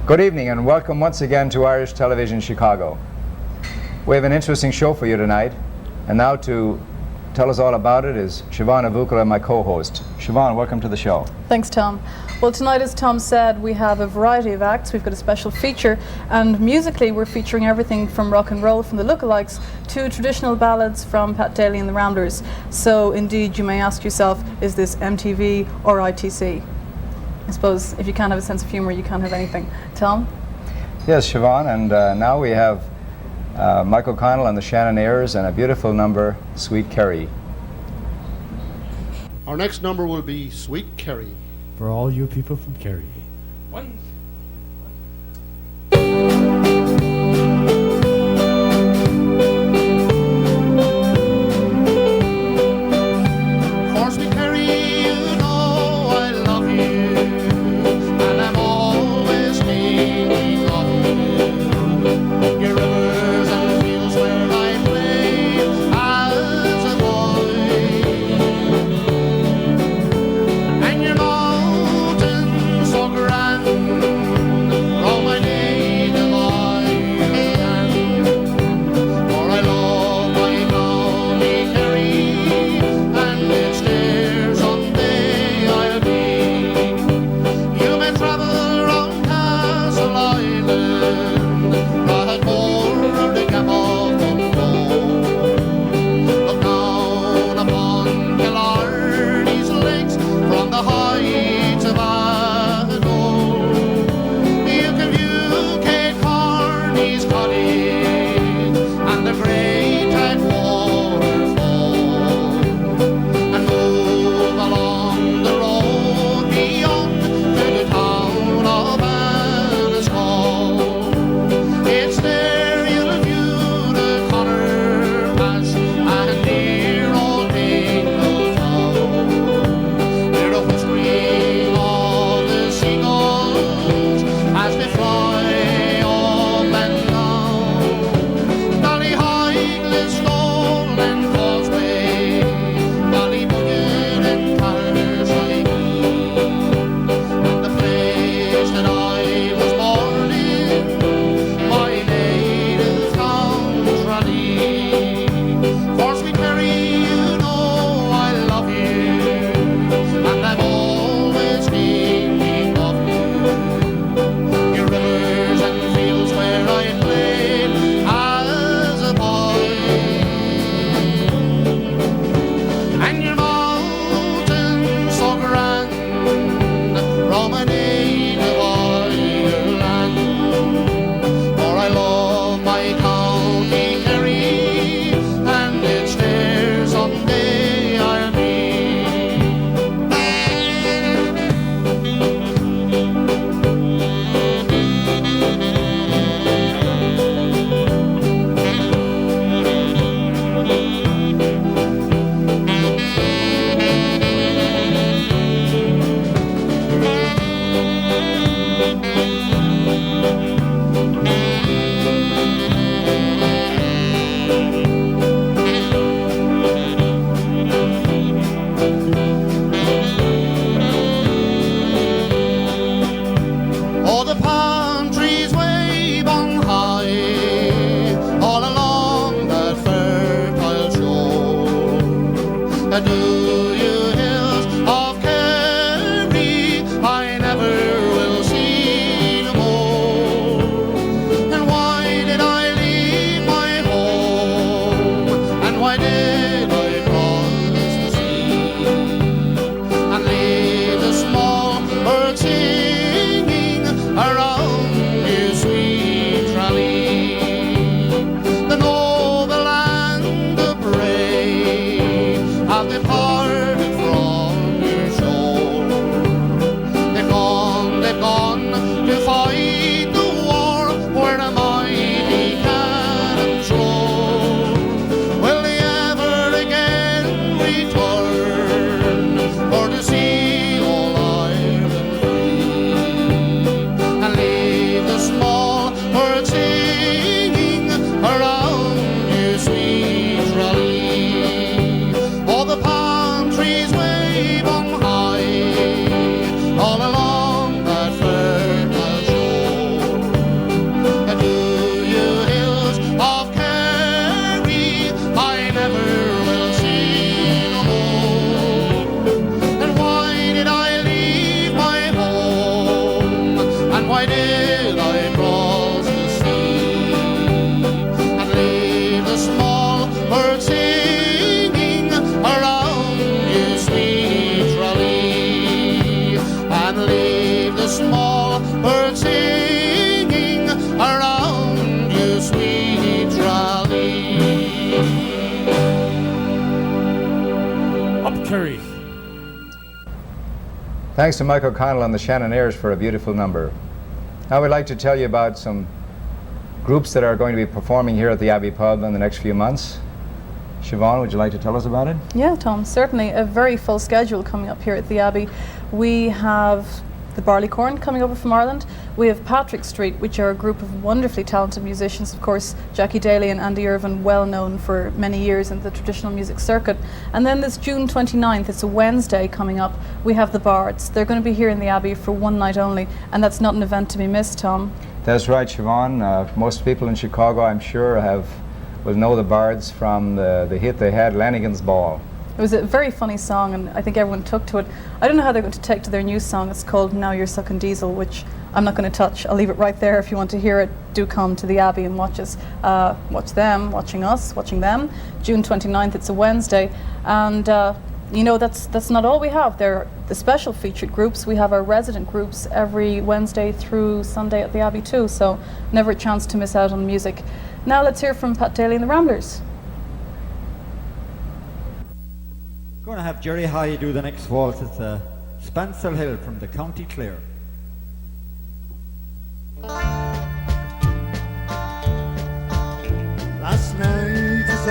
Good evening and welcome once again to Irish Television Chicago. We have an interesting show for you tonight, and now to tell us all about it is Siobahn and Bhuachalla, my co-host. Siobahn, welcome to the show. Thanks, Tom. Well, tonight, as Tom said, we have a variety of acts. We've got a special feature, and musically we're featuring everything from rock and roll from the Lookalikes to traditional ballads from Pat Daley and the Ramblers. So indeed, you may ask yourself, is this MTV or ITC? I suppose if you can't have a sense of humour, you can't have anything. Tom? Yes, Siobhan, and now we have Michael Connell and the Shannon Airs and a beautiful number, Sweet Kerry. Our next number will be Sweet Kerry. For all you people from Kerry. One. For Sweet Kerry, you know I love you, and I'm always thinking of you. Your rivers and fields where I played as a boy, and your mountains so grand, from my native Ireland. For I love my county Kerry, and it's there someday I'll be. You may travel round Castle Island, Rathmore, the Gap of Fungo. Look down upon Killarney's lakes from the heights of Abbey. You can view Kate Carney's cottage and the great tide waterfall, and move along the road beyond to the town of Anniscall. It's there you'll view the Connor Pass and dear old Dingle Town. Hear the whispering of the seagulls as they fly up and down. Ballyheigl's stolen causeway, Ballybunion and Carrside, and the place that I was born in, my native town, Tralee. For Sweet Kerry, you know I love you, and I'm always thinking of you. Your rivers and fields where I played as a boy, and your mountains so grand, from my native Ireland. For I love my county Kerry, and it's there someday I'll be. Oh, the palm trees wave on high, all along that fertile shore. Adieu, you hills of Kerry, I never will see no more. And why did I leave my home, and why did I cross the sea, and leave the small birds singing around you, sweet Tralee? The noble and the brave have departed Kerry. Thanks to Mike O'Connell and the Shannon Airs for a beautiful number. Now we'd like to tell you about some groups that are going to be performing here at the Abbey Pub in the next few months. Siobahn, would you like to tell us about it? Yeah, Tom, certainly a very full schedule coming up here at the Abbey. We have the Barleycorn coming over from Ireland. We have Patrick Street, which are a group of wonderfully talented musicians. Of course, Jackie Daley and Andy Irvine, well known for many years in the traditional music circuit. And then this June 29th, it's a Wednesday coming up, we have the Bards. They're going to be here in the Abbey for one night only, and that's not an event to be missed, Tom. That's right, Siobhan. Most people in Chicago, I'm sure, will know the Bards from the hit they had, Lanigan's Ball. It was a very funny song, and I think everyone took to it. I don't know how they're going to take to their new song. It's called Now You're Sucking Diesel, which I'm not going to touch. I'll leave it right there. If you want to hear it, do come to the Abbey and watch us. Watch them, watching us, watching them. June 29th, it's a Wednesday. And you know, that's not all we have. They're the special featured groups. We have our resident groups every Wednesday through Sunday at the Abbey too, so never a chance to miss out on music. Now let's hear from Pat Daley and the Ramblers. Going to have Jerry High do the next waltz. It's Spancel Hill from the County Clare. Last night as I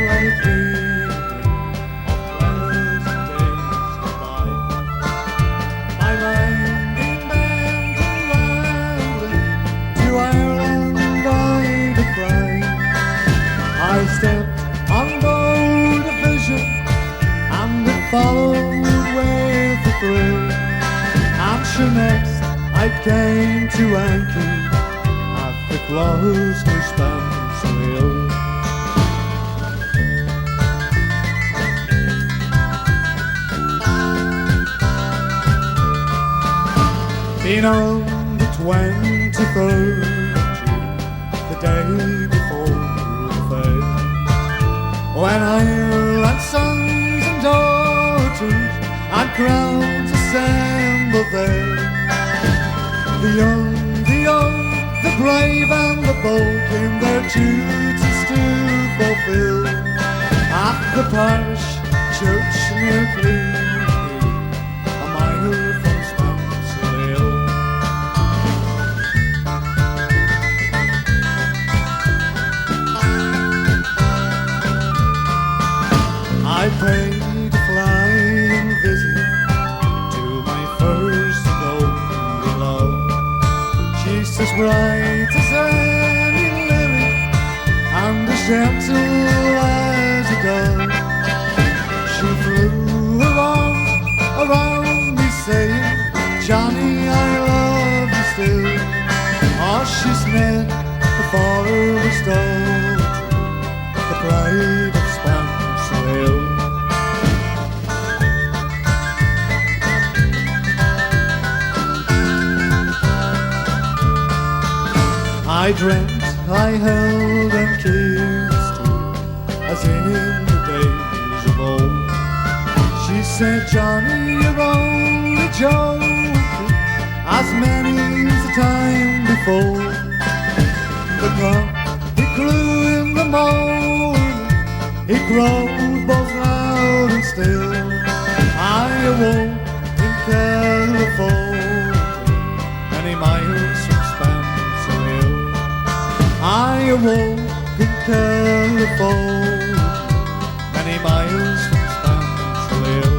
lay dreaming of pleasant days gone by, my mind been bent and rambling to Ireland I did fly. I stepped on board a vision and it followed with the thrill. And sure next I came to anchor at the close near Spancel Hill. Been on the 23rd of June, the day before the fair, when Ireland's sons and daughters and crowds assembled there. The young, the old, the brave and the bold came their duties to fulfill at the parish church near Clean, a mile from Spancel Hill. I paid a flying visit to my first and only love. She's as bright as any lily and as gentle as a dove. She flew around me saying, Johnny, I love you still. Oh, she's meant the father's daughter, the pride of Spancel Hill. I dreamt, I held and kissed her as in the days of old. She said, Johnny, you're only joking, as many's the time before. The cock, he crew in the morning, he crowed both loud and still. I awoke in California, many miles from Spancel Hill. I awoke in California, many miles from Spancel Hill.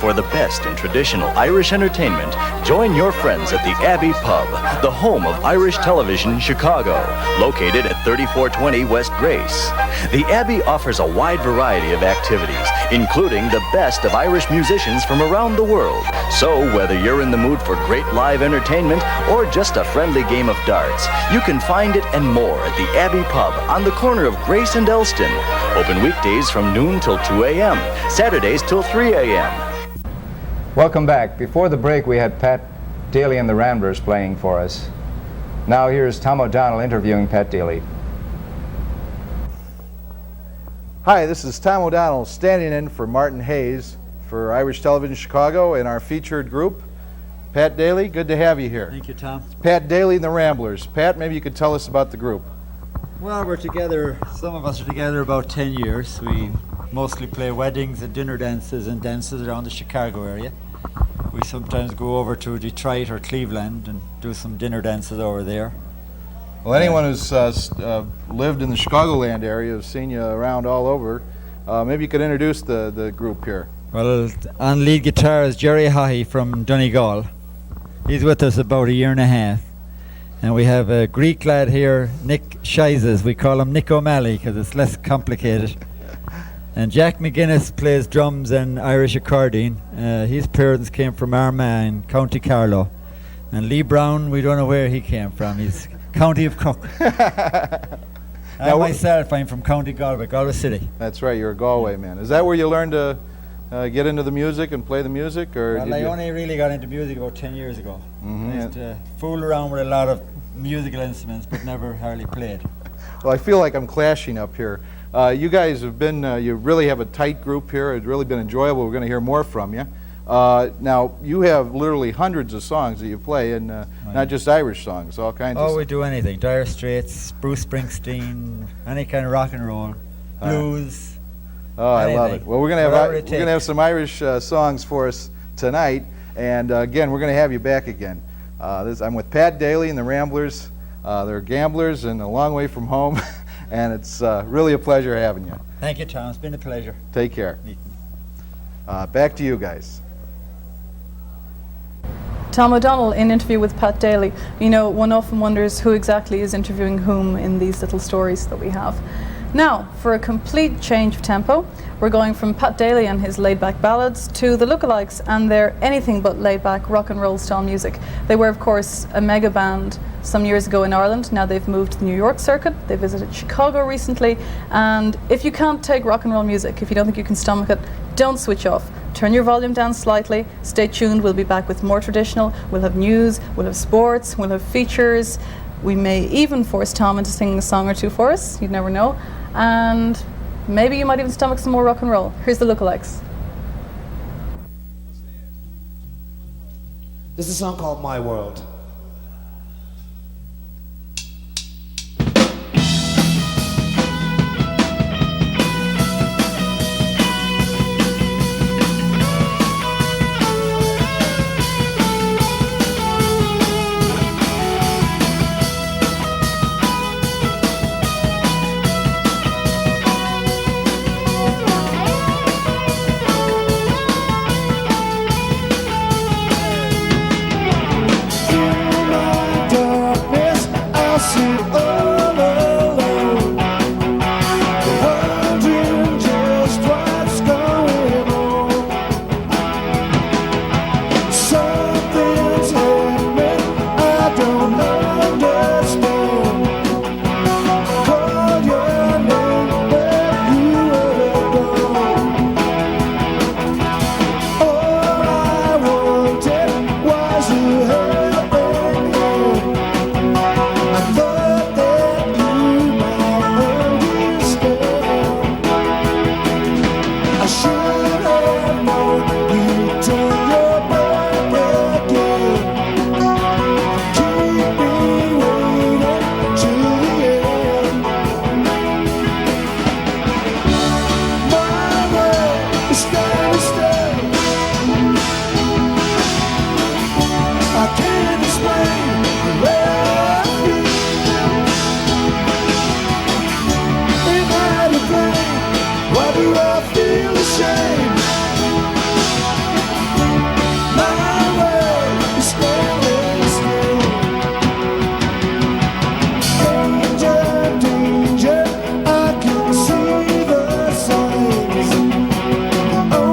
For the best in traditional Irish entertainment, join your friends at the Abbey Pub, the home of Irish television in Chicago, located at 3420 West Grace. The Abbey offers a wide variety of activities, including the best of Irish musicians from around the world. So whether you're in the mood for great live entertainment or just a friendly game of darts, you can find it and more at the Abbey Pub on the corner of Grace and Elston. Open weekdays from noon till 2 a.m., Saturdays till 3 a.m. Welcome back. Before the break, we had Pat Daley and the Ramblers playing for us. Now here's Tom O'Donnell interviewing Pat Daley. Hi, this is Tom O'Donnell standing in for Martin Hayes for Irish Television Chicago and our featured group. Pat Daley, good to have you here. Thank you, Tom. Pat Daley and the Ramblers. Pat, maybe you could tell us about the group. Well, we're together, some of us are together about 10 years. We mostly play weddings and dinner dances and dances around the Chicago area. We sometimes go over to Detroit or Cleveland and do some dinner dances over there. Well, anyone who's lived in the Chicagoland area has seen you around all over. Maybe you could introduce the group here. Well, on lead guitar is Jerry Hahey from Donegal. He's with us about a year and a half. And we have a Greek lad here, Nick Shizes. We call him Nick O'Malley because it's less complicated. And Jack McGuinness plays drums and Irish accordion. His parents came from Armagh in County Carlow. And Lee Brown, we don't know where he came from. He's County of Cork. And myself, I'm from County Galway, Galway City. That's right, you're a Galway man. Is that where you learned to get into the music and play the music? Or well, I only really got into music about 10 years ago. I used to fool around with a lot of musical instruments, but never hardly played. Well, I feel like I'm clashing up here. You guys have been, you really have a tight group here. It's really been enjoyable. We're going to hear more from you. Now, you have literally hundreds of songs that you play, and not just Irish songs, all kinds of we do anything. Dire Straits, Bruce Springsteen, any kind of rock and roll, blues. Oh, I love anything. it. Well, we're going to have some Irish songs for us tonight, and again, we're going to have you back again. I'm with Pat Daley and the Ramblers. They're gamblers and a long way from home, and it's really a pleasure having you. Thank you, Tom. It's been a pleasure. Take care. Back to you guys. Tom O'Donnell in interview with Pat Daley. You know, one often wonders who exactly is interviewing whom in these little stories that we have. Now, for a complete change of tempo, we're going from Pat Daley and his laid-back ballads to the Lookalikes and their anything but laid-back rock and roll style music. They were, of course, a mega band some years ago in Ireland. Now they've moved to the New York circuit. They visited Chicago recently. And if you can't take rock and roll music, if you don't think you can stomach it, don't switch off. Turn your volume down slightly. Stay tuned. We'll be back with more traditional. We'll have news. We'll have sports. We'll have features. We may even force Tom into singing a song or two for us. You'd never know. And maybe you might even stomach some more rock and roll. Here's the Lookalikes. This is a song called My World. Oh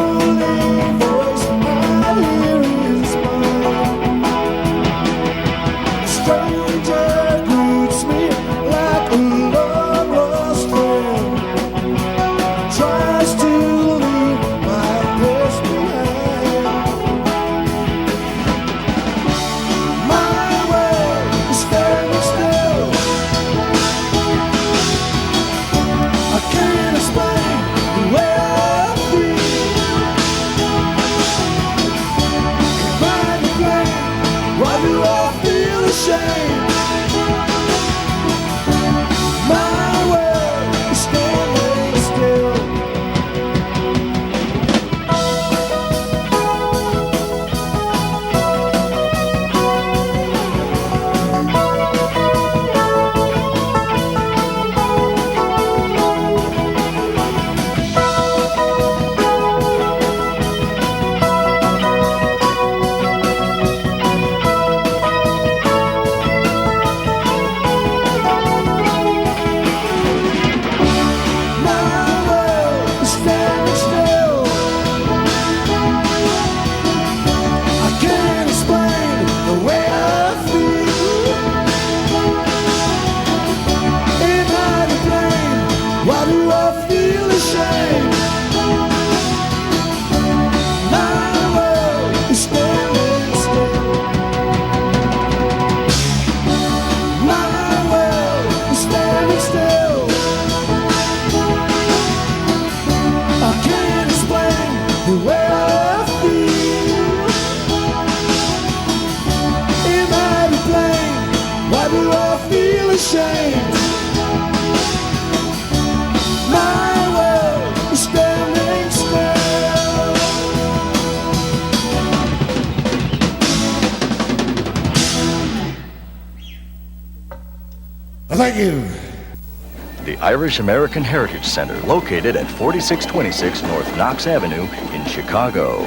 Thank you. The Irish American Heritage Center, located at 4626 North Knox Avenue in Chicago.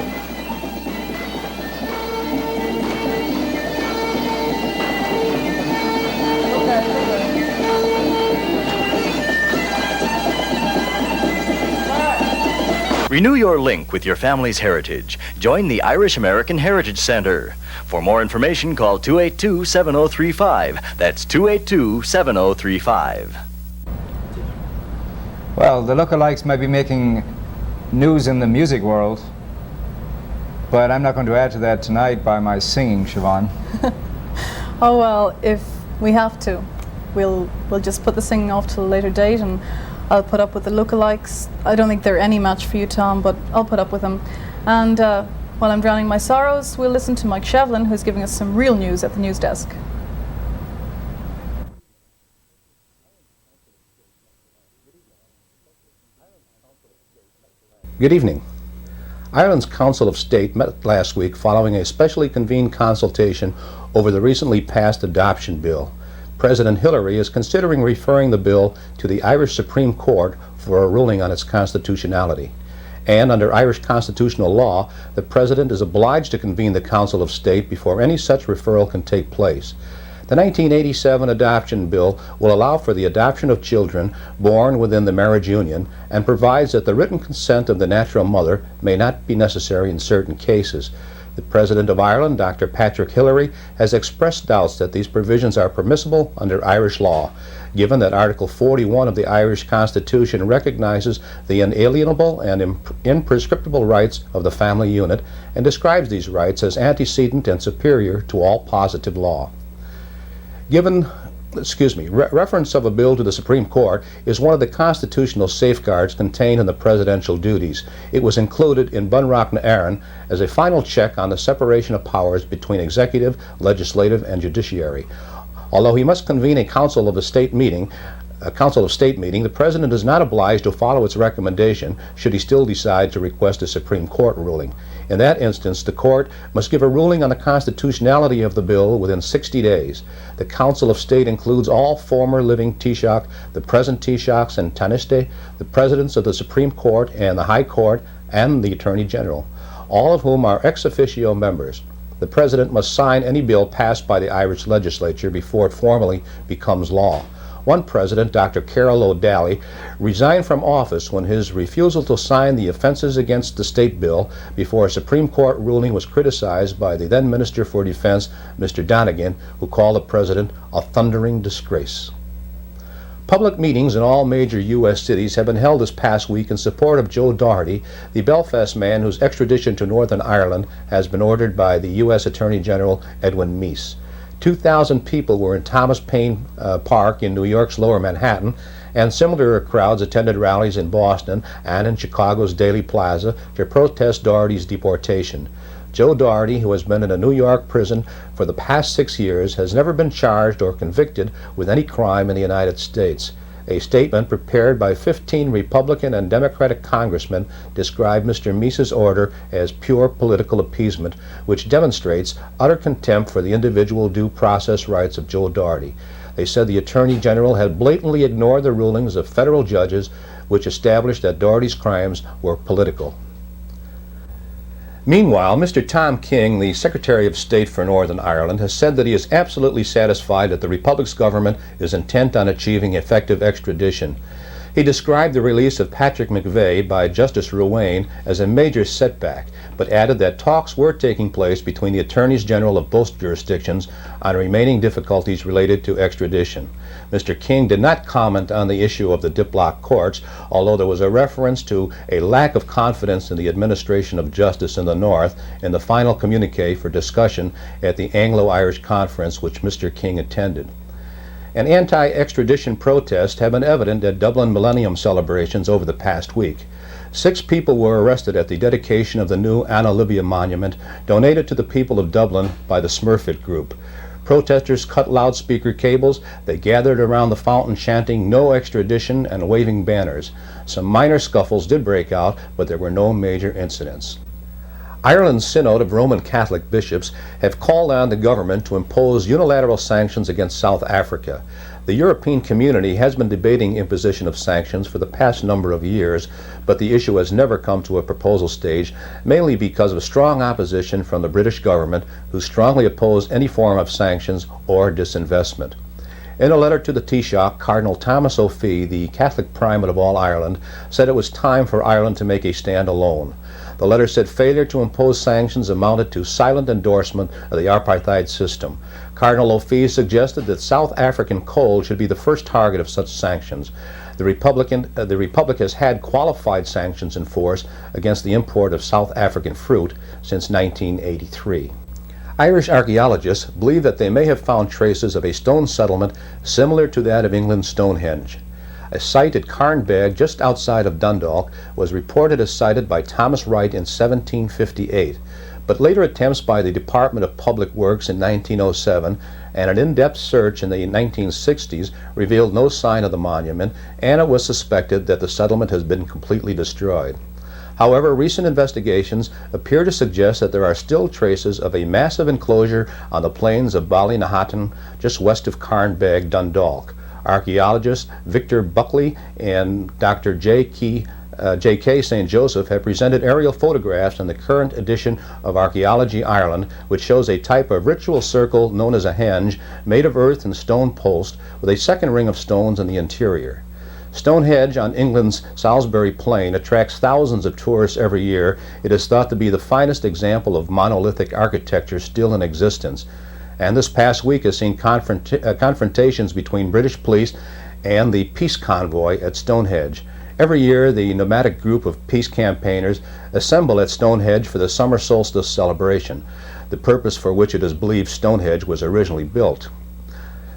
Renew your link with your family's heritage. Join the Irish American Heritage Center. For more information, call 282-7035. That's 282-7035. Well, the lookalikes might be making news in the music world, but I'm not going to add to that tonight by my singing, Siobahn. Oh well, if we have to, we'll just put the singing off till a later date, and I'll put up with the lookalikes. I don't think they're any match for you, Tom, but I'll put up with them. And while I'm drowning my sorrows, we'll listen to Mike Shevlin, who's giving us some real news at the news desk. Good evening. Ireland's Council of State met last week following a specially convened consultation over the recently passed adoption bill. President Hillary is considering referring the bill to the Irish Supreme Court for a ruling on its constitutionality. And under Irish constitutional law, the President is obliged to convene the Council of State before any such referral can take place. The 1987 adoption bill will allow for the adoption of children born within the marriage union and provides that the written consent of the natural mother may not be necessary in certain cases. The President of Ireland, Dr. Patrick Hillery, has expressed doubts that these provisions are permissible under Irish law, given that Article 41 of the Irish Constitution recognizes the inalienable and imprescriptible rights of the family unit and describes these rights as antecedent and superior to all positive law. Reference of a bill to the Supreme Court is one of the constitutional safeguards contained in the presidential duties. It was included in Bunreacht na Éireann as a final check on the separation of powers between executive, legislative, and judiciary. Although he must convene a Council of State meeting, the President is not obliged to follow its recommendation should he still decide to request a Supreme Court ruling. In that instance, the Court must give a ruling on the constitutionality of the bill within 60 days. The Council of State includes all former living Taoiseach, the present Taoiseachs and Taoiseach, the Presidents of the Supreme Court and the High Court, and the Attorney General, all of whom are ex officio members. The President must sign any bill passed by the Irish legislature before it formally becomes law. One president, Dr. Carol O'Daly, resigned from office when his refusal to sign the offenses against the state bill before a Supreme Court ruling was criticized by the then Minister for Defense, Mr. Donegan, who called the president a thundering disgrace. Public meetings in all major U.S. cities have been held this past week in support of Joe Doherty, the Belfast man whose extradition to Northern Ireland has been ordered by the U.S. Attorney General Edwin Meese. 2,000 people were in Thomas Paine Park in New York's Lower Manhattan, and similar crowds attended rallies in Boston and in Chicago's Daley Plaza to protest Doherty's deportation. Joe Doherty, who has been in a New York prison for the past 6 years, has never been charged or convicted with any crime in the United States. A statement prepared by 15 Republican and Democratic congressmen described Mr. Meese's order as pure political appeasement, which demonstrates utter contempt for the individual due process rights of Joe Doherty. They said the Attorney General had blatantly ignored the rulings of federal judges which established that Doherty's crimes were political. Meanwhile, Mr. Tom King, the Secretary of State for Northern Ireland, has said that he is absolutely satisfied that the Republic's government is intent on achieving effective extradition. He described the release of Patrick McVeigh by Justice Ruane as a major setback, but added that talks were taking place between the Attorneys General of both jurisdictions on remaining difficulties related to extradition. Mr. King did not comment on the issue of the diplock courts, although there was a reference to a lack of confidence in the administration of justice in the North in the final communique for discussion at the Anglo-Irish Conference which Mr. King attended. And anti-extradition protests have been evident at Dublin Millennium celebrations over the past week. 6 people were arrested at the dedication of the new Anna Livia monument donated to the people of Dublin by the Smurfit Group. Protesters cut loudspeaker cables. They gathered around the fountain chanting "No extradition" and waving banners. Some minor scuffles did break out, but there were no major incidents. Ireland's Synod of Roman Catholic bishops have called on the government to impose unilateral sanctions against South Africa. The European community has been debating imposition of sanctions for the past number of years, but the issue has never come to a proposal stage, mainly because of strong opposition from the British government, who strongly oppose any form of sanctions or disinvestment. In a letter to the Taoiseach, Cardinal Thomas O'Fee, the Catholic primate of all Ireland, said it was time for Ireland to make a stand alone. The letter said failure to impose sanctions amounted to silent endorsement of the apartheid system. Cardinal O'Fee suggested that South African coal should be the first target of such sanctions. The Republic has had qualified sanctions in force against the import of South African fruit since 1983. Irish archaeologists believe that they may have found traces of a stone settlement similar to that of England's Stonehenge. A site at Carnbeg, just outside of Dundalk, was reported as sited by Thomas Wright in 1758, but later attempts by the Department of Public Works in 1907 and an in-depth search in the 1960s revealed no sign of the monument, and it was suspected that the settlement has been completely destroyed. However, recent investigations appear to suggest that there are still traces of a massive enclosure on the plains of Ballynahatan, just west of Carnbeg, Dundalk. Archaeologists Victor Buckley and Dr. J.K. St. Joseph have presented aerial photographs in the current edition of Archaeology Ireland, which shows a type of ritual circle known as a henge, made of earth and stone post, with a second ring of stones in the interior. Stonehenge on England's Salisbury Plain attracts thousands of tourists every year. It is thought to be the finest example of monolithic architecture still in existence. And this past week has seen confrontations between British police and the peace convoy at Stonehenge. Every year, the nomadic group of peace campaigners assemble at Stonehenge for the summer solstice celebration, the purpose for which it is believed Stonehenge was originally built.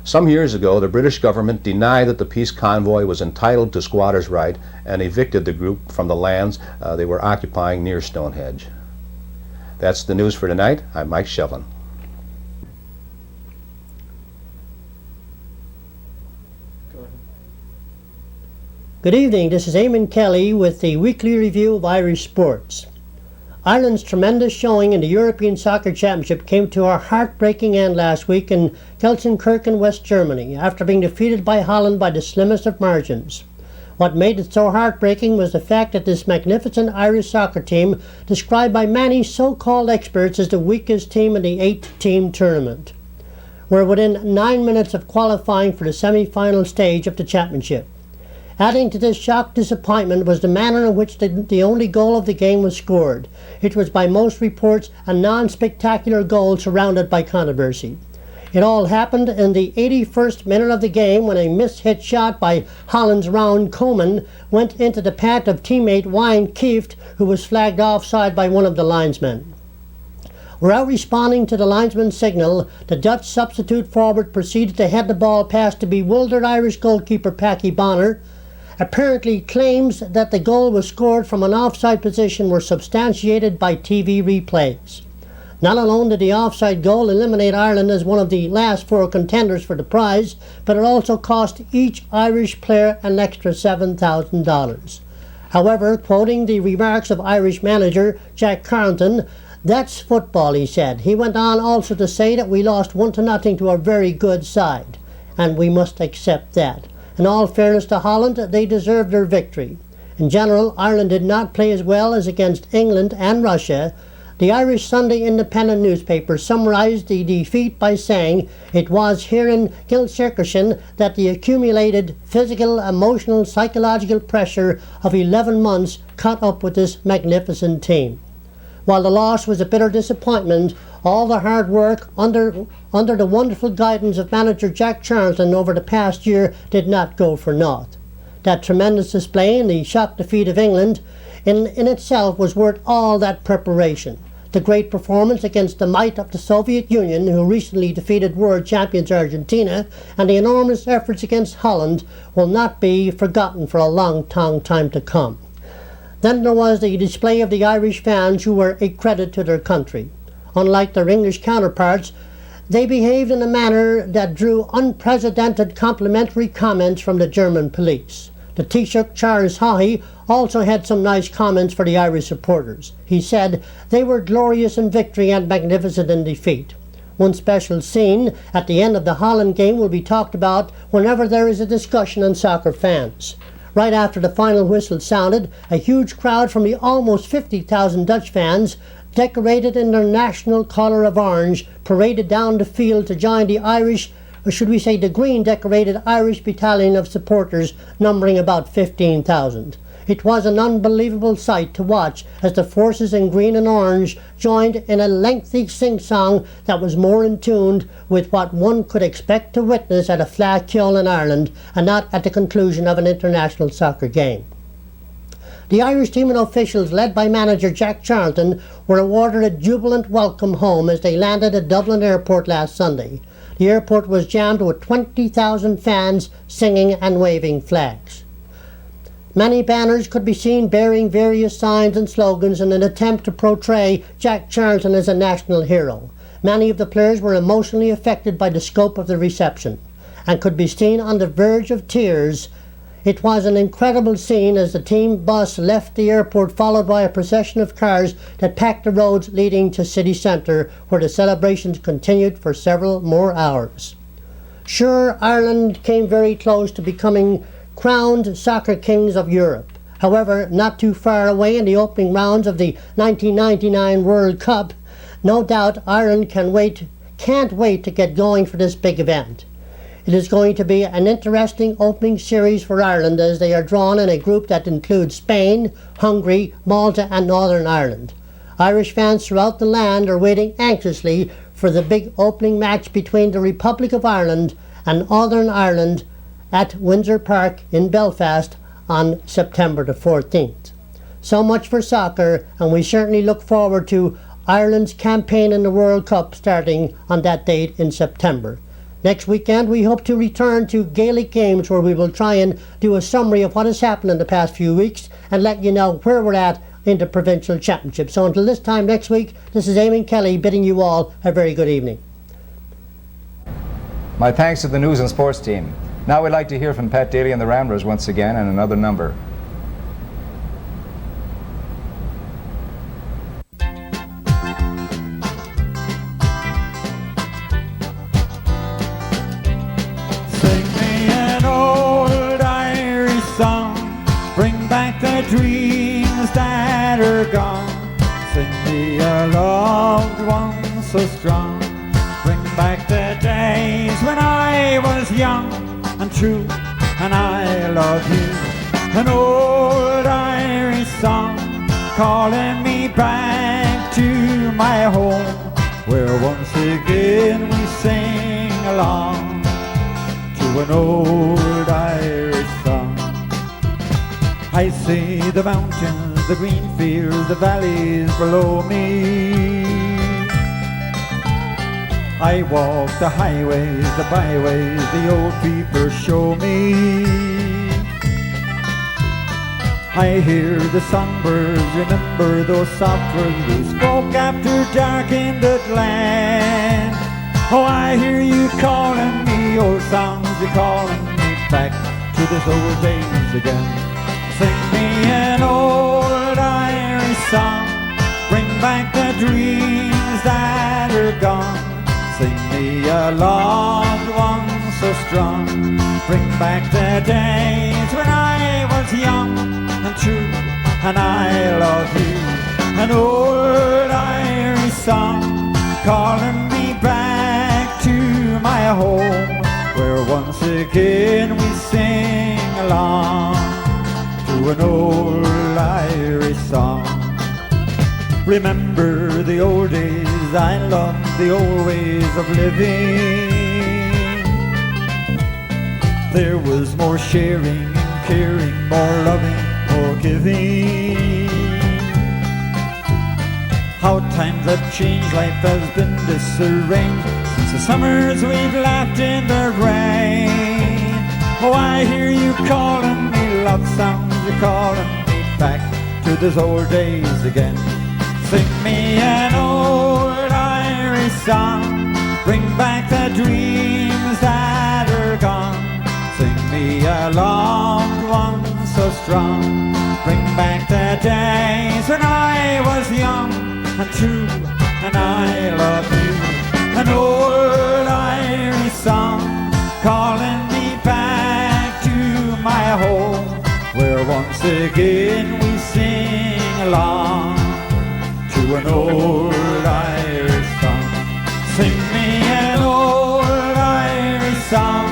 Some years ago, the British government denied that the peace convoy was entitled to squatters' right and evicted the group from the lands they were occupying near Stonehenge. That's the news for tonight. I'm Mike Shevlin. Good evening, this is Eamonn Kelly with the weekly review of Irish sports. Ireland's tremendous showing in the European Soccer Championship came to a heartbreaking end last week in Gelsenkirchen, West Germany, after being defeated by Holland by the slimmest of margins. What made it so heartbreaking was the fact that this magnificent Irish soccer team, described by many so-called experts as the weakest team in the 8-team tournament, were within 9 minutes of qualifying for the semi-final stage of the championship. Adding to this shock disappointment was the manner in which the only goal of the game was scored. It was by most reports a non-spectacular goal surrounded by controversy. It all happened in the 81st minute of the game when a mishit shot by Holland's Round Koeman went into the path of teammate Wayne Kieft, who was flagged offside by one of the linesmen. Without responding to the linesman's signal, the Dutch substitute forward proceeded to head the ball past the bewildered Irish goalkeeper Packy Bonner. Apparently, claims that the goal was scored from an offside position were substantiated by TV replays. Not alone did the offside goal eliminate Ireland as one of the last 4 contenders for the prize, but it also cost each Irish player an extra $7,000. However, quoting the remarks of Irish manager Jack Carrington, "That's football," he said. He went on also to say that we lost 1-0 to a very good side, and we must accept that. In all fairness to Holland, they deserved their victory. In general, Ireland did not play as well as against England and Russia. The Irish Sunday Independent newspaper summarized the defeat by saying it was here in Gelsenkirchen that the accumulated physical, emotional, psychological pressure of 11 months caught up with this magnificent team. While the loss was a bitter disappointment, all the hard work under the wonderful guidance of manager Jack Charlton over the past year did not go for naught. That tremendous display in the shock defeat of England in itself was worth all that preparation. The great performance against the might of the Soviet Union, who recently defeated world champions Argentina, and the enormous efforts against Holland will not be forgotten for a long time to come. Then there was the display of the Irish fans, who were a credit to their country. Unlike their English counterparts, they behaved in a manner that drew unprecedented complimentary comments from the German police. The Taoiseach Charles Haughey also had some nice comments for the Irish supporters. He said they were glorious in victory and magnificent in defeat. One special scene at the end of the Holland game will be talked about whenever there is a discussion on soccer fans. Right after the final whistle sounded, a huge crowd from the almost 50,000 Dutch fans, decorated in their national colour of orange, paraded down the field to join the Irish, or should we say the green decorated Irish battalion of supporters numbering about 15,000. It was an unbelievable sight to watch as the forces in green and orange joined in a lengthy sing-song that was more in tune with what one could expect to witness at a flag kill in Ireland and not at the conclusion of an international soccer game. The Irish team and officials, led by manager Jack Charlton, were awarded a jubilant welcome home as they landed at Dublin Airport last Sunday. The airport was jammed with 20,000 fans singing and waving flags. Many banners could be seen bearing various signs and slogans in an attempt to portray Jack Charlton as a national hero. Many of the players were emotionally affected by the scope of the reception and could be seen on the verge of tears. It was an incredible scene as the team bus left the airport, followed by a procession of cars that packed the roads leading to city centre, where the celebrations continued for several more hours. Sure, Ireland came very close to becoming crowned soccer kings of Europe. However, not too far away in the opening rounds of the 1999 World Cup, no doubt Ireland can't wait to get going for this big event. It is going to be an interesting opening series for Ireland as they are drawn in a group that includes Spain, Hungary, Malta and Northern Ireland. Irish fans throughout the land are waiting anxiously for the big opening match between the Republic of Ireland and Northern Ireland at Windsor Park in Belfast on September the 14th. So much for soccer, and we certainly look forward to Ireland's campaign in the World Cup starting on that date in September. Next weekend we hope to return to Gaelic games, where we will try and do a summary of what has happened in the past few weeks and let you know where we're at in the provincial championship. So until this time next week, this is Eamonn Kelly bidding you all a very good evening. My thanks to the news and sports team. Now we'd like to hear from Pat Daley and the Ramblers once again and another number. Sing me an old Irish song, bring back the dreams that are gone. Sing me a loved one so strong, bring back the days when I was young and true, and I love you. An old Irish song calling me back to my home, where once again we sing along to an old Irish song. I see the mountains, the green fields, the valleys below me. I walk the highways, the byways, the old people show me. I hear the songbirds, remember those soft words we spoke after dark in the land. Oh, I hear you calling me, old songs, you're calling me back to those old days again. Sing me an old Irish song, bring back the dreams that are gone. Sing me a loved one so strong, bring back the days when I was young and true, and I love you. An old Irish song calling me back to my home, where once again we sing along to an old Irish song. Remember the old days, I love the old ways of living. There was more sharing and caring, more loving, more giving. How times have changed, life has been disarranged since the summers we've laughed in the rain. Oh, I hear you calling me love songs, you're calling me back to those old days again. Sing me an old Irish song, bring back the dreams that are gone. Sing me a loved one so strong, bring back the days when I was young and true, and I love you. an old Irish song calling me back to my home, where once again we sing along to an old Irish song. Sing me an old Irish song,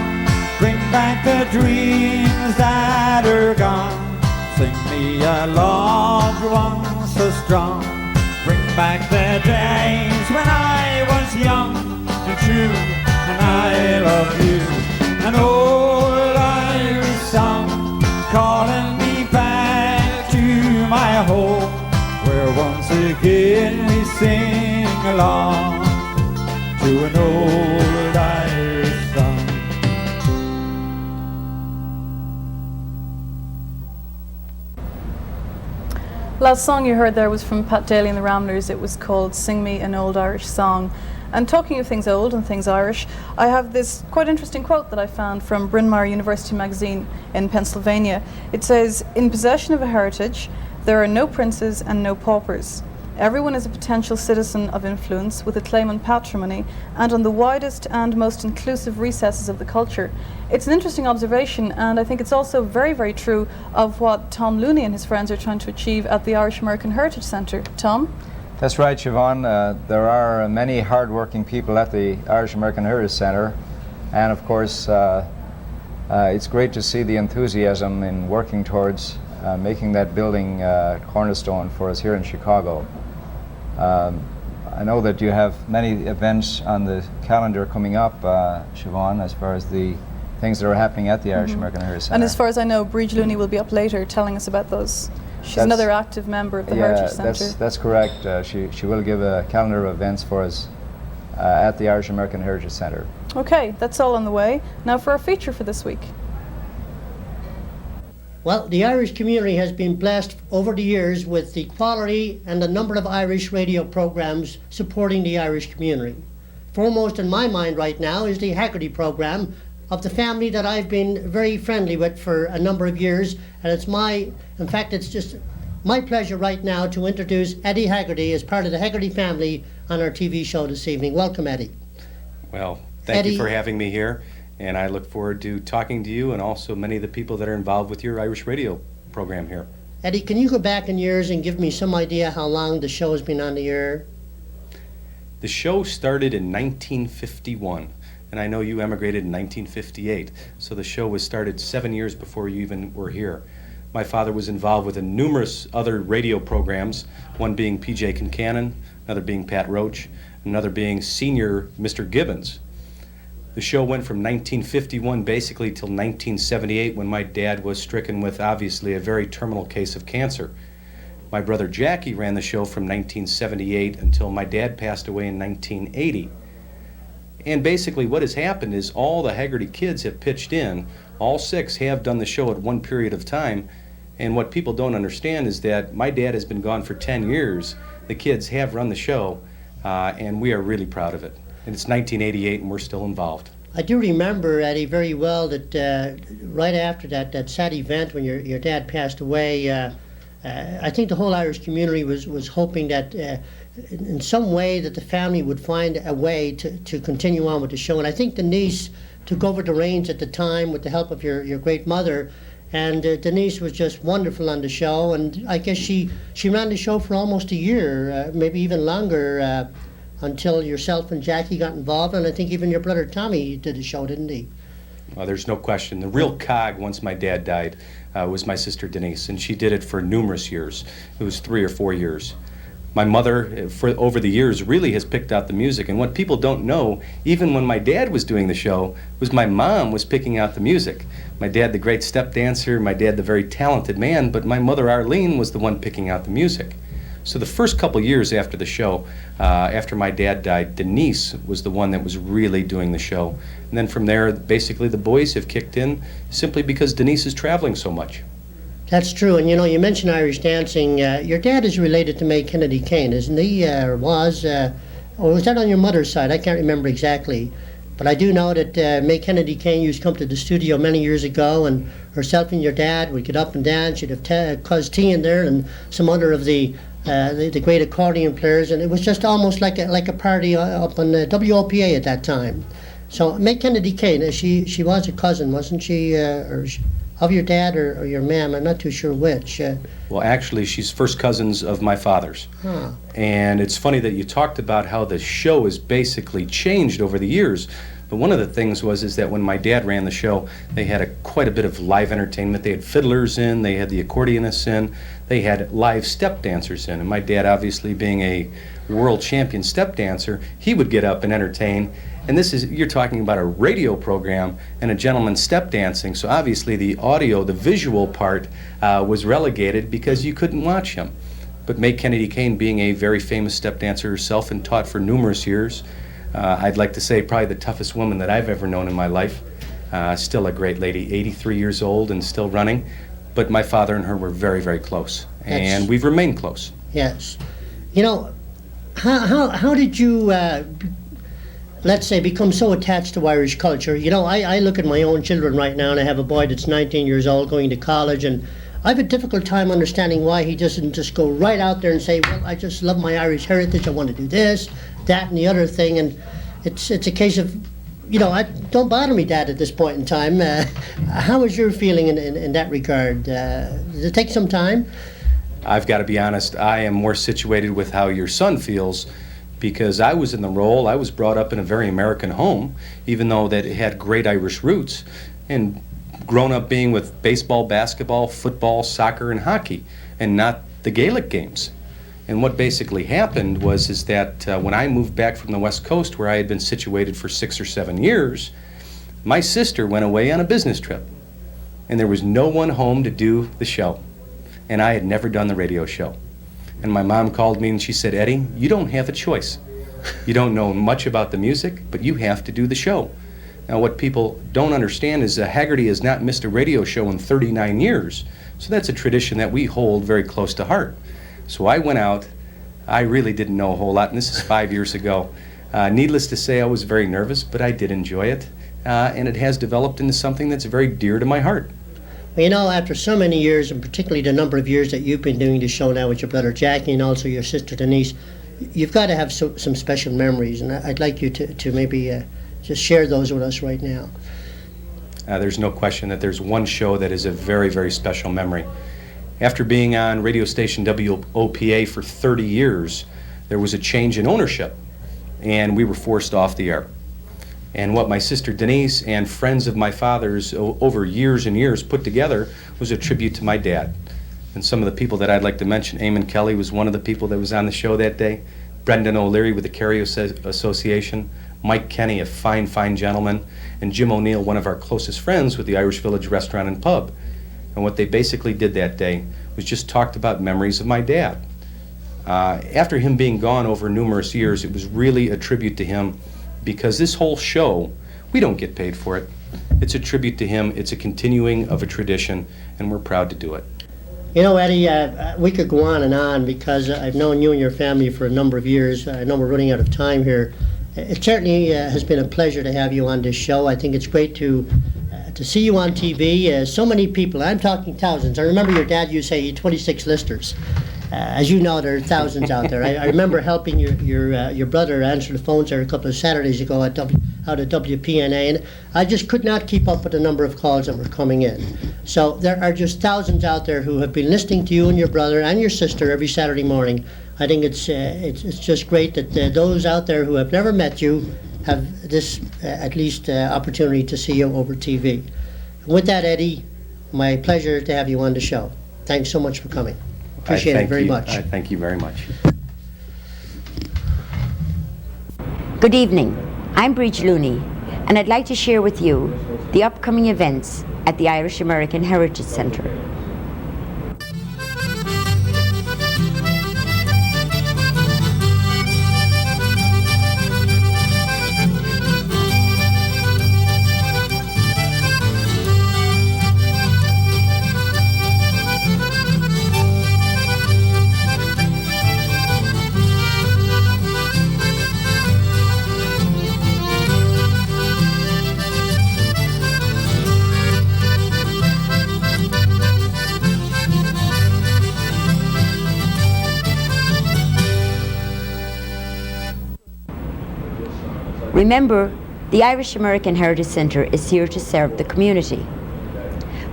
bring back the dreams that are gone. Sing me a loved one so strong, bring back the days when I was young and true, and I love you. An old Irish song calling me back to my home, where once again we sing along to an old Irish song. Last song you heard there was from Pat Daley and the Ramblers. It was called Sing Me an Old Irish Song. And talking of things old and things Irish, I have this quite interesting quote that I found from Bryn Mawr University magazine in Pennsylvania. It says, "In possession of a heritage, there are no princes and no paupers. Everyone is a potential citizen of influence with a claim on patrimony and on the widest and most inclusive recesses of the culture." It's an interesting observation, and I think it's also very, very true of what Tom Looney and his friends are trying to achieve at the Irish American Heritage Centre. Tom? That's right, Siobhan. There are many hard-working people at the Irish American Heritage Centre, and of course it's great to see the enthusiasm in working towards making that building cornerstone for us here in Chicago. I know that you have many events on the calendar coming up, Siobhan, as far as the things that are happening at the Irish American Heritage Centre. And as far as I know, Bridge Looney will be up later telling us about those. She's another active member of the Heritage Centre. That's correct. She will give a calendar of events for us at the Irish American Heritage Centre. Okay, that's all on the way. Now for our feature for this week. Well, the Irish community has been blessed over the years with the quality and the number of Irish radio programs supporting the Irish community. Foremost in my mind right now is the Haggerty program of the family that I've been very friendly with for a number of years, and it's just my pleasure right now to introduce Eddie Haggerty as part of the Haggerty family on our TV show this evening. Welcome, Eddie. Well, thank you for having me here. And I look forward to talking to you and also many of the people that are involved with your Irish radio program here. Eddie, can you go back in years and give me some idea how long the show has been on the air? The show started in 1951, and I know you emigrated in 1958, so the show was started 7 years before you even were here. My father was involved with numerous other radio programs, one being P.J. Kincannon, another being Pat Roach, another being Senior Mr. Gibbons. The show went from 1951 basically till 1978 when my dad was stricken with obviously a very terminal case of cancer. My brother Jackie ran the show from 1978 until my dad passed away in 1980. And basically what has happened is all the Haggerty kids have pitched in. All 6 have done the show at one period of time. And what people don't understand is that my dad has been gone for 10 years. The kids have run the show, and we are really proud of it. And it's 1988 and we're still involved. I do remember, Eddie, very well that right after that sad event when your dad passed away, I think the whole Irish community was hoping that in some way that the family would find a way to continue on with the show. And I think Denise took over the reins at the time with the help of your great mother. And Denise was just wonderful on the show. And I guess she ran the show for almost a year, maybe even longer, until yourself and Jackie got involved, and I think even your brother Tommy did the show, didn't he? Well, there's no question. The real cog once my dad died was my sister Denise, and she did it for numerous years. It was 3 or 4 years. My mother, over the years, really has picked out the music, and what people don't know, even when my dad was doing the show, was my mom was picking out the music. My dad, the great step dancer, my dad, the very talented man, but my mother, Arlene, was the one picking out the music. So the first couple years after the show, after my dad died, Denise was the one that was really doing the show. And then from there, basically the boys have kicked in simply because Denise is traveling so much. That's true. And you mentioned Irish dancing. Your dad is related to May Kennedy Kane, isn't he? Or was that on your mother's side? I can't remember exactly. But I do know that May Kennedy Kane used to come to the studio many years ago, and herself and your dad would get up and dance. You'd have Cuz T in there and some other of the the great accordion players, and it was just almost like a party up on the WOPA at that time. So May Kennedy Kane, she was a cousin, wasn't she, of your dad or your ma'am? I'm not too sure which. Well, actually, she's first cousins of my father's. Huh. And it's funny that you talked about how the show has basically changed over the years. But one of the things is that when my dad ran the show, they had quite a bit of live entertainment. They had fiddlers in, they had the accordionists in, they had live step dancers in. And my dad, obviously being a world champion step dancer, he would get up and entertain. And you're talking about a radio program and a gentleman step dancing. So obviously the audio, the visual part was relegated because you couldn't watch him. But May Kennedy Kane, being a very famous step dancer herself and taught for numerous years, I'd like to say probably the toughest woman that I've ever known in my life. Still a great lady, 83 years old and still running. But my father and her were very, very close. And we've remained close. Yes. You know, how did you, let's say, become so attached to Irish culture? You know, I look at my own children right now, and I have a boy that's 19 years old going to college, and I have a difficult time understanding why he doesn't just go right out there and say, well, I just love my Irish heritage, I want to do this, that, and the other thing. And it's a case of, you know, don't bother me, Dad, at this point in time. How is your feeling in that regard? Does it take some time? I've got to be honest, I am more situated with how your son feels, because I was in the role. I was brought up in a very American home, even though that it had great Irish roots, and grown up being with baseball, basketball, football, soccer, and hockey, and not the Gaelic games. And what basically happened is that when I moved back from the West Coast, where I had been situated for 6 or 7 years, my sister went away on a business trip, and there was no one home to do the show. And I had never done the radio show. And my mom called me and she said, Eddie, you don't have a choice. You don't know much about the music, but you have to do the show. Now, what people don't understand is that Haggerty has not missed a radio show in 39 years. So that's a tradition that we hold very close to heart. So I went out. I really didn't know a whole lot, and this is 5 years ago. Needless to say, I was very nervous, but I did enjoy it. And it has developed into something that's very dear to my heart. Well, you know, after so many years, and particularly the number of years that you've been doing the show now with your brother Jackie and also your sister Denise, you've got to have some special memories, and I'd like you to maybe just share those with us right now. There's no question that there's one show that is a very, very special memory. After being on radio station WOPA for 30 years, there was a change in ownership, and we were forced off the air. And what my sister Denise and friends of my father's over years and years put together was a tribute to my dad. And some of the people that I'd like to mention, Eamonn Kelly was one of the people that was on the show that day, Brendan O'Leary with the Carey Association, Mike Kenny, a fine, fine gentleman, and Jim O'Neill, one of our closest friends with the Irish Village Restaurant and Pub. And what they basically did that day was just talked about memories of my dad. After him being gone over numerous years, it was really a tribute to him, because this whole show, we don't get paid for it. It's a tribute to him. It's a continuing of a tradition, and we're proud to do it. You know, Eddie, we could go on because I've known you and your family for a number of years. I know we're running out of time here. It certainly has been a pleasure to have you on this show. I think it's great to see you on TV. So many people, I'm talking thousands. I remember your dad used to say he had 26 listeners. As you know, there are thousands out there. I remember helping your brother answer the phones there a couple of Saturdays ago out of WPNA, and I just could not keep up with the number of calls that were coming in. So there are just thousands out there who have been listening to you and your brother and your sister every Saturday morning. I think it's just great that those out there who have never met you have this at least opportunity to see you over TV. And with that, Eddie, my pleasure to have you on the show. Thanks so much for coming. Appreciate it very much. I thank you very much. Good evening. I'm Bridge Looney, and I'd like to share with you the upcoming events at the Irish American Heritage Centre. Remember, the Irish American Heritage Centre is here to serve the community.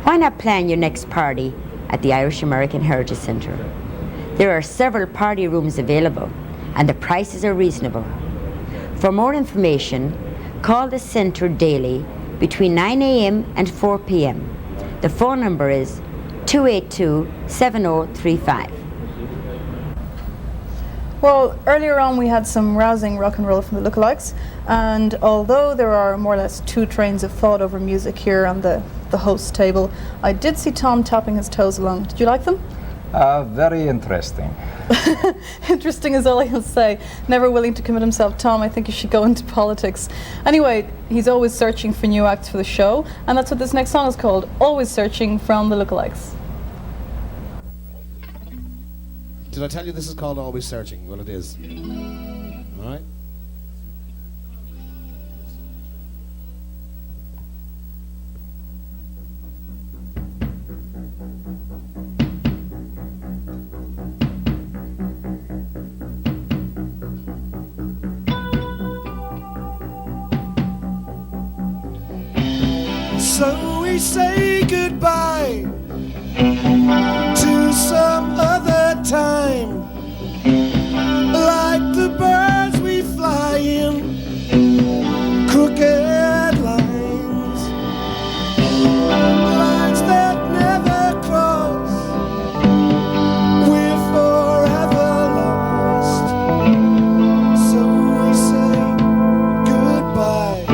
Why not plan your next party at the Irish American Heritage Centre? There are several party rooms available and the prices are reasonable. For more information, call the centre daily between 9 a.m. and 4 p.m. The phone number is 282-7035. Well, earlier on we had some rousing rock and roll from the Lookalikes, and although there are more or less two trains of thought over music here on the host table, I did see Tom tapping his toes along. Did you like them? Very interesting. Interesting is all I can say. Never willing to commit himself. Tom, I think you should go into politics. Anyway, he's always searching for new acts for the show, and that's what this next song is called, Always Searching from the Lookalikes. Did I tell you this is called Always Searching? Well, it is. All right. So we say goodbye to some other time, like the birds we fly in crooked lines, lines that never cross, we're forever lost. So we say goodbye.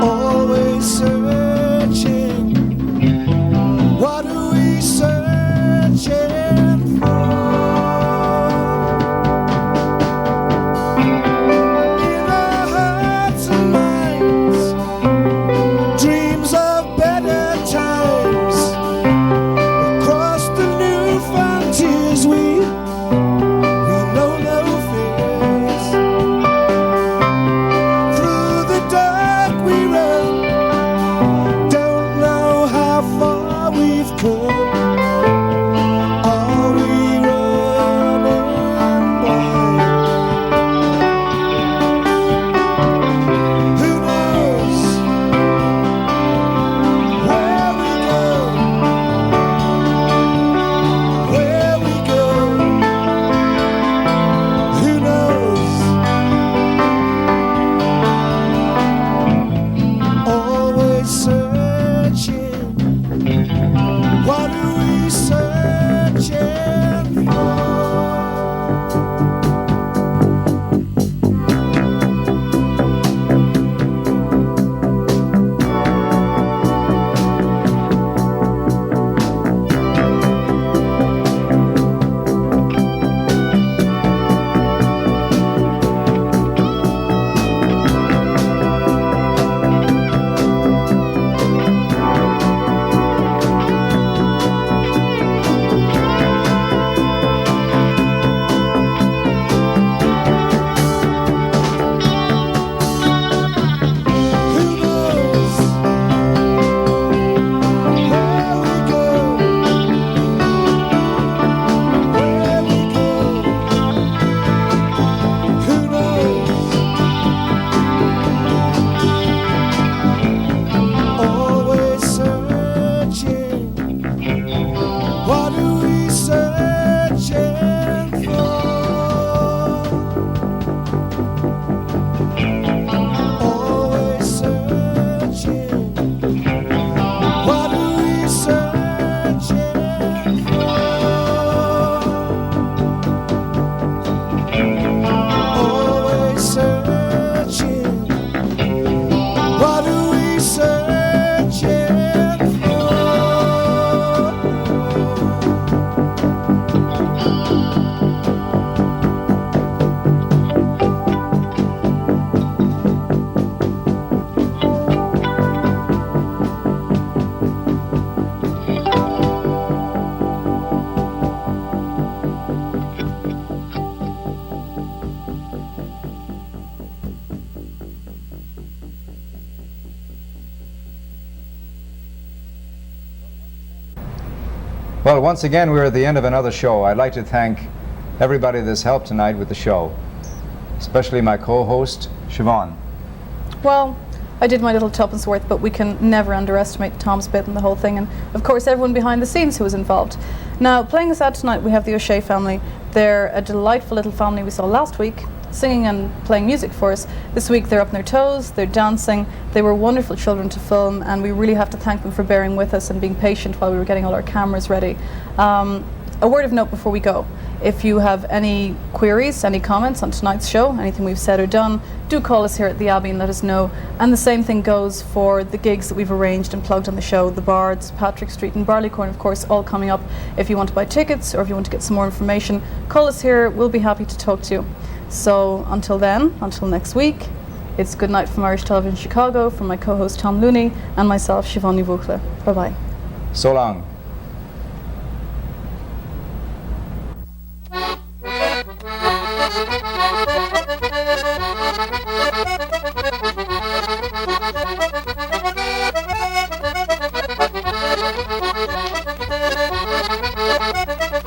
Always searching. What are we searching for? In our hearts and minds, dreams of better times. Across the new frontiers, we know no fears. Through the dark we run, don't know how far we've come. Are we running blind? Who knows where we go? Where we go? Who knows? Always searching. What are we searching for? Who knows where we go? Where we go? Who knows? Always searching. What are we searching for? Always searching. What are we searching for? Always searching. What are we searching for? Well, once again, we're at the end of another show. I'd like to thank everybody that's helped tonight with the show, especially my co-host, Siobahn. Well, I did my little tuppence worth, but we can never underestimate Tom's bit in the whole thing, and of course everyone behind the scenes who was involved. Now, playing us out tonight, we have the O'Shea family. They're a delightful little family we saw last week, singing and playing music for us. This week they're up on their toes, they're dancing, they were wonderful children to film, and we really have to thank them for bearing with us and being patient while we were getting all our cameras ready. A word of note before we go. If you have any queries, any comments on tonight's show, anything we've said or done, do call us here at the Abbey and let us know. And the same thing goes for the gigs that we've arranged and plugged on the show, the Bards, Patrick Street and Barleycorn, of course, all coming up. If you want to buy tickets or if you want to get some more information, call us here, we'll be happy to talk to you. So until then, until next week, it's good night from Irish Television Chicago, from my co-host Tom Looney and myself, Siobahn Bhuachalla. Bye-bye. So long. Thank you.